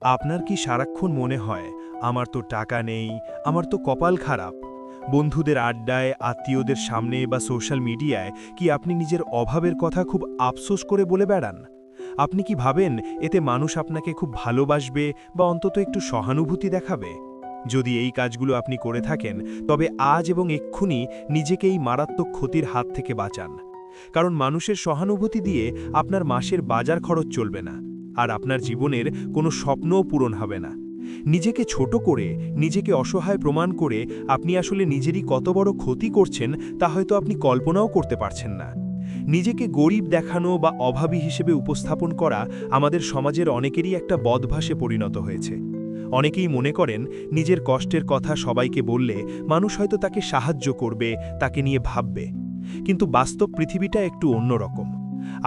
আপনার কি সারাক্ষণ মনে হয় আমার তো টাকা নেই, আমার তো কপাল খারাপ? বন্ধুদের আড্ডায়, আত্মীয়দের সামনে বা সোশ্যাল মিডিয়ায় কি আপনি নিজের অভাবের কথা খুব আফসোস করে বলে বেড়ান? আপনি কি ভাবেন এতে মানুষ আপনাকে খুব ভালোবাসবে বা অন্তত একটু সহানুভূতি দেখাবে? যদি এই কাজগুলো আপনি করে থাকেন, তবে আজ এবং এক্ষুনি নিজেকে এই মারাত্মক ক্ষতির হাত থেকে বাঁচান। কারণ মানুষের সহানুভূতি দিয়ে আপনার মাসের বাজার খরচ চলবে না, আর আপনার জীবনের কোনো স্বপ্নও পূরণ হবে না। নিজেকে ছোট করে, নিজেকে অসহায় প্রমাণ করে আপনি আসলে নিজেরই কত বড় ক্ষতি করছেন তা হয়তো আপনি কল্পনাও করতে পারছেন না। নিজেকে গরিব দেখানো বা অভাবী হিসেবে উপস্থাপন করা আমাদের সমাজের অনেকেরই একটা বদভ্যাসে পরিণত হয়েছে। অনেকেই মনে করেন নিজের কষ্টের কথা সবাইকে বললে মানুষ হয়তো তাকে সাহায্য করবে, তাকে নিয়ে ভাববে। কিন্তু বাস্তব পৃথিবীটা একটু অন্যরকম।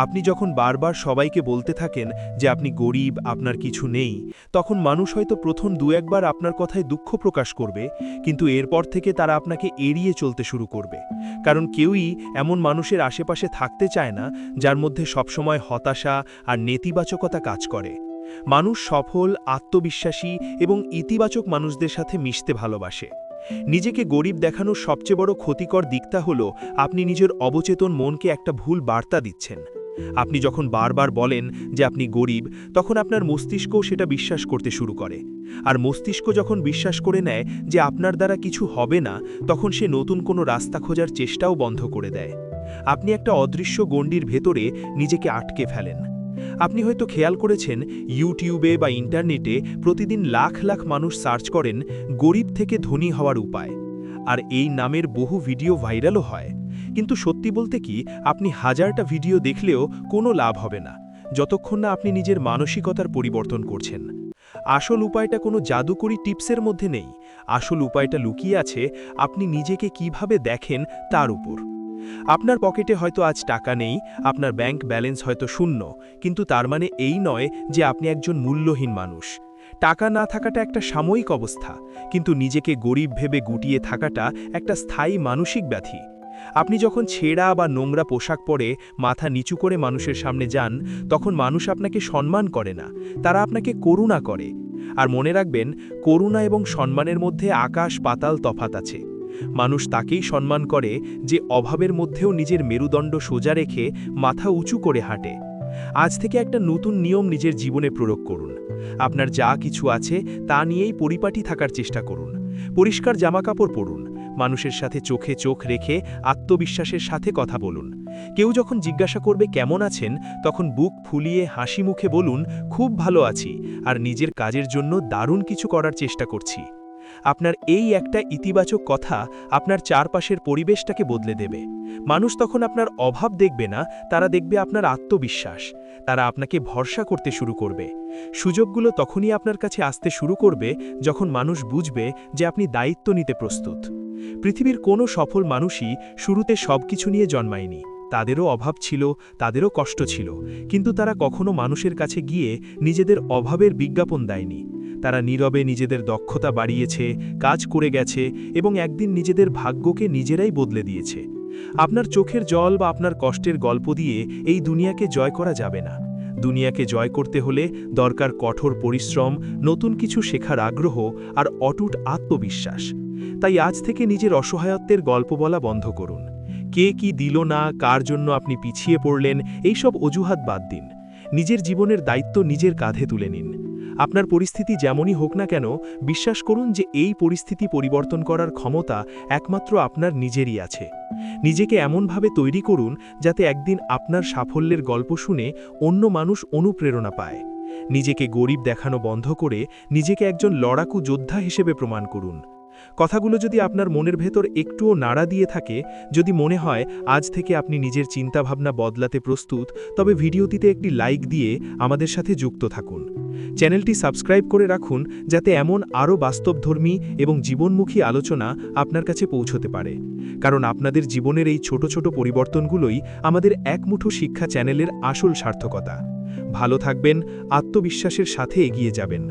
আপনি যখন বারবার সবাইকে বলতে থাকেন যে আপনি গরিব, আপনার কিছু নেই, তখন মানুষ হয়তো প্রথম দু একবার আপনার কথায় দুঃখ প্রকাশ করবে, কিন্তু এরপর থেকে তারা আপনাকে এড়িয়ে চলতে শুরু করবে। কারণ কেউই এমন মানুষের আশেপাশে থাকতে চায় না যার মধ্যে সবসময় হতাশা আর নেতিবাচকতা কাজ করে। মানুষ সফল, আত্মবিশ্বাসী এবং ইতিবাচক মানুষদের সাথে মিশতে ভালোবাসে। নিজেকে গরিব দেখানোর সবচেয়ে বড় ক্ষতিকর দিকটা হলো আপনি নিজের অবচেতন মনকে একটা ভুল বার্তা দিচ্ছেন। আপনি যখন বারবার বলেন যে আপনি গরিব, তখন আপনার মস্তিষ্কও সেটা বিশ্বাস করতে শুরু করে। আর মস্তিষ্ক যখন বিশ্বাস করে নেয় যে আপনার দ্বারা কিছু হবে না, তখন সে নতুন কোনো রাস্তা খোঁজার চেষ্টাও বন্ধ করে দেয়। আপনি একটা অদৃশ্য গণ্ডির ভেতরে নিজেকে আটকে ফেলেন। আপনি হয়তো খেয়াল করেছেন ইউটিউবে বা ইন্টারনেটে প্রতিদিন লাখ লাখ মানুষ সার্চ করেন গরিব থেকে ধনী হওয়ার উপায়, আর এই নামের বহু ভিডিও ভাইরালও হয়। কিন্তু সত্যি বলতে কি, আপনি হাজারটা ভিডিও দেখলেও কোনো লাভ হবে না যতক্ষণ না আপনি নিজের মানসিকতার পরিবর্তন করছেন। আসল উপায়টা কোনো জাদুকরি টিপসের মধ্যে নেই। আসল উপায়টা লুকিয়ে আছে আপনি নিজেকে কিভাবে দেখেন তার উপর। আপনার পকেটে হয়তো আজ টাকা নেই, আপনার ব্যাংক ব্যালেন্স হয়তো শূন্য, কিন্তু তার মানে এই নয় যে আপনি একজন মূল্যহীন মানুষ। টাকা না থাকাটা একটা সাময়িক অবস্থা, কিন্তু নিজেকে গরিব ভেবে গুটিয়ে থাকাটা একটা স্থায়ী মানসিক ব্যাধি। আপনি যখন ছেঁড়া বা নোংরা পোশাক পরে মাথা নিচু করে মানুষের সামনে যান, তখন মানুষ আপনাকে সম্মান করে না, তারা আপনাকে করুণা করে। আর মনে রাখবেন, করুণা এবং সম্মানের মধ্যে আকাশ পাতাল তফাত আছে। মানুষ তাকেই সম্মান করে যে অভাবের মধ্যেও নিজের মেরুদণ্ড সোজা রেখে মাথা উঁচু করে হাঁটে। আজ থেকে একটা নতুন নিয়ম নিজের জীবনে প্রয়োগ করুন। আপনার যা কিছু আছে তা নিয়েই পরিপাটি থাকার চেষ্টা করুন। পরিষ্কার জামাকাপড় পরুন, মানুষের সাথে চোখে চোখ রেখে আত্মবিশ্বাসের সাথে কথা বলুন। কেউ যখন জিজ্ঞাসা করবে কেমন আছেন, তখন বুক ফুলিয়ে হাসি মুখে বলুন, খুব ভালো আছি, আর নিজের কাজের জন্য দারুণ কিছু করার চেষ্টা করছি। আপনার এই একটা ইতিবাচক কথা আপনার চারপাশের পরিবেশটাকে বদলে দেবে। মানুষ তখন আপনার অভাব দেখবে না, তারা দেখবে আপনার আত্মবিশ্বাস। তারা আপনাকে ভরসা করতে শুরু করবে। সুযোগগুলো তখনই আপনার কাছে আসতে শুরু করবে যখন মানুষ বুঝবে যে আপনি দায়িত্ব নিতে প্রস্তুত। পৃথিবীর কোনো সফল মানুষই শুরুতে সবকিছু নিয়ে জন্মায়নি। তাদেরও অভাব ছিল, তাদেরও কষ্ট ছিল, কিন্তু তারা কখনো মানুষের কাছে গিয়ে নিজেদের অভাবের বিজ্ঞাপন দেয়নি। তারা নীরবে নিজেদের দক্ষতা বাড়িয়েছে, কাজ করে গেছে এবং একদিন নিজেদের ভাগ্যকে নিজেরাই বদলে দিয়েছে। আপনার চোখের জল বা আপনার কষ্টের গল্প দিয়ে এই দুনিয়াকে জয় করা যাবে না। দুনিয়াকে জয় করতে হলে দরকার কঠোর পরিশ্রম, নতুন কিছু শেখার আগ্রহ আর অটুট আত্মবিশ্বাস। তাই আজ থেকে নিজের অসহায়ত্বের গল্প বলা বন্ধ করুন। কে কি দিল না, কার জন্য আপনি পিছিয়ে পড়লেন, এইসব অজুহাত বাদ দিন। নিজের জীবনের দায়িত্ব নিজের কাঁধে তুলে নিন। আপনার পরিস্থিতি যেমনই হোক না কেন, বিশ্বাস করুন যে এই পরিস্থিতি পরিবর্তন করার ক্ষমতা একমাত্র আপনার নিজেরই আছে। নিজেকে এমনভাবে তৈরি করুন যাতে একদিন আপনার সাফল্যের গল্প শুনে অন্য মানুষ অনুপ্রেরণা পায়। নিজেকে গরিব দেখানো বন্ধ করে নিজেকে একজন লড়াকু যোদ্ধা হিসেবে প্রমাণ করুন। কথাগুলো যদি আপনার মনের ভেতর একটুও নাড়া দিয়ে থাকে, যদি মনে হয় আজ থেকে আপনি নিজের চিন্তাভাবনা বদলাতে প্রস্তুত, তবে ভিডিওটিতে একটি লাইক দিয়ে আমাদের সাথে যুক্ত থাকুন। চ্যানেলটি সাবস্ক্রাইব করে রাখুন যাতে এমন আরও বাস্তবধর্মী এবং জীবনমুখী আলোচনা আপনার কাছে পৌঁছতে পারে। কারণ আপনাদের জীবনের এই ছোট ছোট পরিবর্তনগুলোই আমাদের একমুঠো শিক্ষা চ্যানেলের আসল সার্থকতা। ভালো থাকবেন, আত্মবিশ্বাসের সাথে এগিয়ে যাবেন।